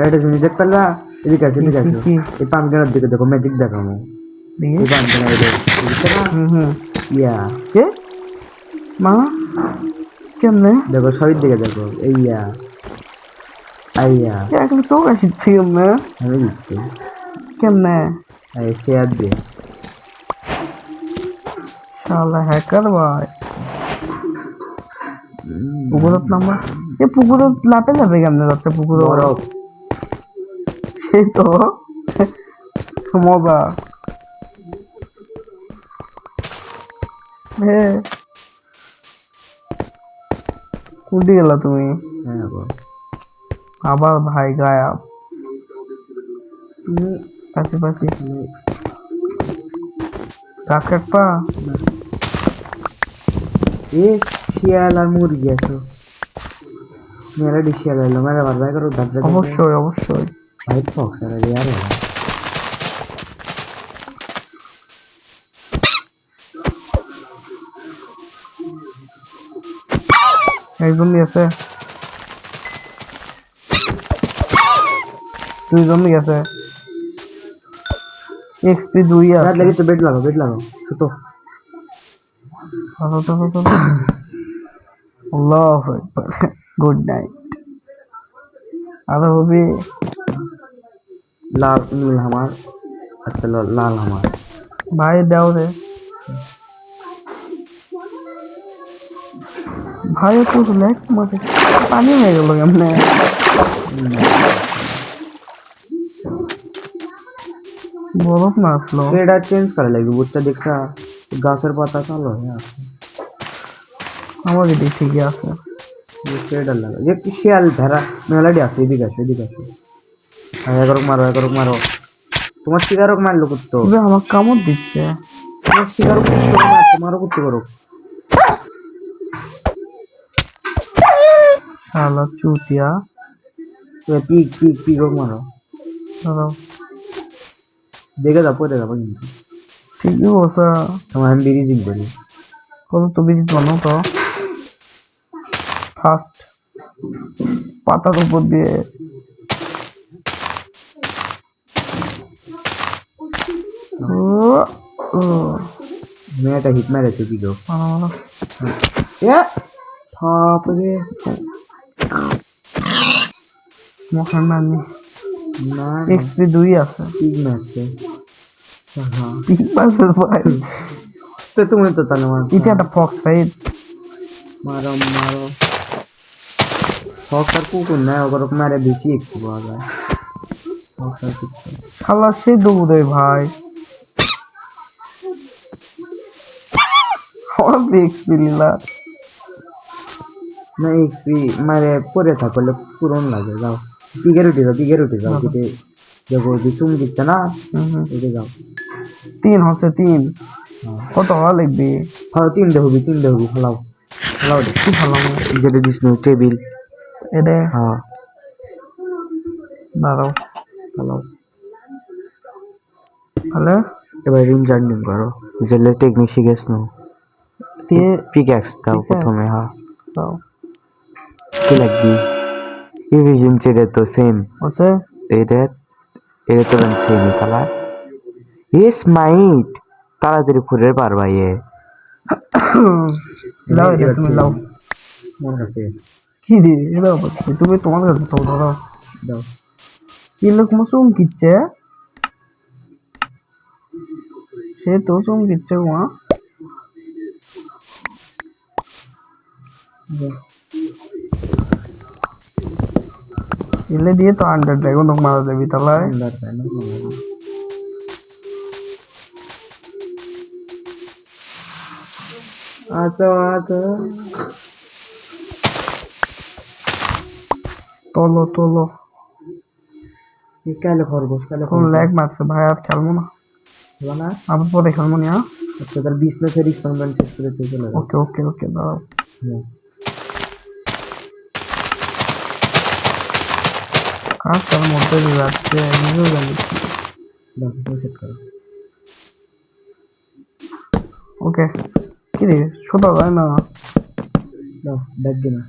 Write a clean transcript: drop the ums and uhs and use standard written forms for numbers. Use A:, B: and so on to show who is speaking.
A: একটা জিনিস দেখতে পারলা, এদিকে আসো এদিকে আসো, এই পাম্পকিনের দিকে দেখো, ম্যাজিক দেখাবো। এই পাম্পকিন দেখতে না, ইয়া
B: কে মা কেমনে
A: দেখো, সবের দিকে দেখো, এই ইয়া আইয়া
B: এখন তো আসছি কেমনে
A: আমি দিচ্ছি,
B: কেমনে
A: এই শেয়ার দিয়ে।
B: শালা হ্যাকার ভাই পুকুরত নাম্বার এ পুকুরত লাপে লাপে কেমনে যাচ্ছে পুকুর
A: বরফ
B: সেই তো মজা হে কুটি গেলা তুমি
A: হ্যাঁ গো।
B: আবার ভাই গায়াব
A: তুমি
B: পাশে পাশে গাছ কাটপা
A: এ শিয়াল আর মুরগি আছো, মেরা ডি শিয়াল এলো, মেরা বার ভাই করো দাঁড়া
B: অবশ্যই অবশ্যই
A: ভাই ফক্স আর ইয়ার
B: একজন গেছে দুইজন গেছে এক্সপি 2
A: রাত
B: আছে
A: লাগে তো বেড লাগাও ছোট
B: আল্লাহু আকবার গুড নাইট আর হবে
A: লাল নীল আমার, আচ্ছা লাল আমার
B: ভাই দাও রে ভাই তো লেক মতে পানি হয়ে গেল কেমনে বরফ না আসলো
A: এটা চেঞ্জ করা লাগবে, বুটটা দেখা গাছের পাতা কালো হয়ে আছে,
B: আমার এটি ঠিকই আছে
A: এটা লাগা যে কি শিয়াল ভেড়া মেলাডি আছে, এদিকে আসো এগারোক মারো, তোমার শিকারক মারলো কুত্তো,
B: তবে আমার কামড় দিচ্ছে
A: তোমার শিকারক কুত্তো মারছে, মারো কুত্তো করো,
B: শালা চুতিয়া
A: পিক মারো,
B: দাঁড়াও
A: দেখে যাবো কিন্তু
B: ঠিকই বসা
A: তোমার আমি বিরিজিং করি,
B: কত তো বিজিত বানাও তো ফার্স্ট পাতার উপর দিয়ে
A: মেয়েটা হিট মেরেছে কি গো,
B: মানো
A: বাপরে
B: মোহাম্মদ
A: না
B: এক্সপি 2 আছে
A: পিক মারছে, হ্যাঁ
B: ঠিক আছে ভাই
A: তো তুমি তো তাহলে
B: এটা একটা ফক্স সাইড
A: মারো ফক্স আর কুকুর না, ওগুলো মারে বেশি একটু পাওয়া যায়, ফক্স আর কুকুর
B: শালা সে দৌড়ে ভাই আমার এক্সপি লীলা
A: না এক্সপি মারে পরে থাকলে পুরন লাগে, যাও পিকের উঠে যাও যেতে দেখো যে চুম দিচ্ছে না, উঠে যাও
B: 3 হচ্ছে 3 কত হওয়া লাগবে
A: হ্যাঁ তিনটে হবি ফেলাও রে
B: কি ভালো
A: যেটা দিস নি টেবিল,
B: এটা
A: হ্যাঁ
B: দাঁড়াও
A: ফেলাও,
B: তাহলে
A: এবার রিম জার্নিং করো, জেলে টেকনিক শিখেছ না, পিক্যাক্স দাও প্রথমে, হ্যাঁ
B: দাও
A: কি লাগবি ইভিজন চেড়ে তো সেম
B: হচ্ছে
A: এটা তো সেম তালা ইস মাইট তাড়াতাড়ি ফুরের পারবা ইয়ে
B: লাও এটা তুমি লাও
A: মনে রাখে
B: কি দি এটা তুমি তোমার কাছে তো ধরো
A: দাও
B: কি লোক মসুম কিচ্ছে সে তো চুম কিচ্ছে মা এলে দিয়ে তো আন্ডার ড্রাগন মারা যাবি তাহলে
A: আচ্ছা
B: তোলো
A: কালে খরগোশ
B: কোন ল্যাগ মারছে ভাই আর খেলবো না
A: না
B: আবার পরে খেলবো না
A: আচ্ছা তার 20 ম্যাচের রিস্পন্ডেন্ট শেষ করে চলে যাও,
B: ওকে দাঁড়াও কাজটার মধ্যে যাচ্ছে নিজেও জানি
A: সেট করো,
B: ওকে কি রে ছোট হয় না
A: দাও ব্যাগ দিনা